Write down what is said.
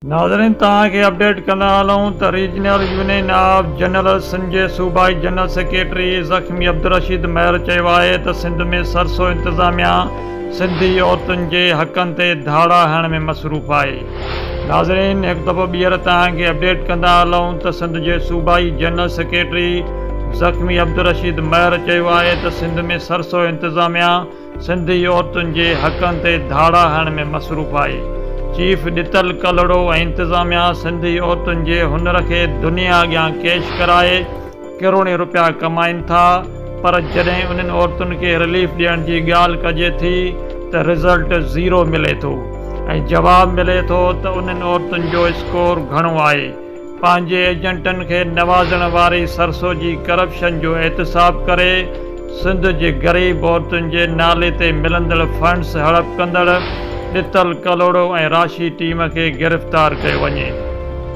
नाज़रीन तव्हांखे अपडेट कंदा हलूं त regional union of general Sindh जे सूबाई जनरल सेक्रेटरी ज़ख़्मी अब्दुल-रशीद महर चयो आहे त सिंध में सरसो इंतिज़ामिया सिंधी औरतुनि जे हक़नि ते धाड़ा हणण में मसरूफ़ आहे। नाज़रीन हिकु दफ़ो ॿीहर तव्हांखे अपडेट कंदा हलूं त सिंध जे सूबाई जनरल सेक्रेटरी ज़ख़्मी अब्दुल-रशीद महर चयो आहे त सिंध में सरसो इंतिज़ामिया सिंधी औरतुनि जे हक़नि ते धाड़ा हणण में मसरूफ़ आहे। चीफ ॾितल कलड़ो ऐं इंतिज़ामिया सिंधी औरतुनि जे हुनर खे दुनिया अॻियां पेश कराए करोड़े रुपया कमाइनि था, पर जॾहिं उन्हनि औरतुनि खे रिलीफ ॾियण जी ॻाल्हि कजे थी त रिज़ल्ट ज़ीरो मिले थो ऐं जवाबु मिले थो त उन्हनि औरतुनि जो स्कोर घणो आहे। पंहिंजे एजेंटनि खे नवाज़ण वारी सरसो जी करप्शन जो एहतिसाब करे सिंध जे ग़रीब औरतुनि जे नाले ते मिलंदड़ फंड्स हड़प कंदड़ ॾितल कलोड़ो ऐं राशि टीम खे गिरफ़्तार कयो वञे।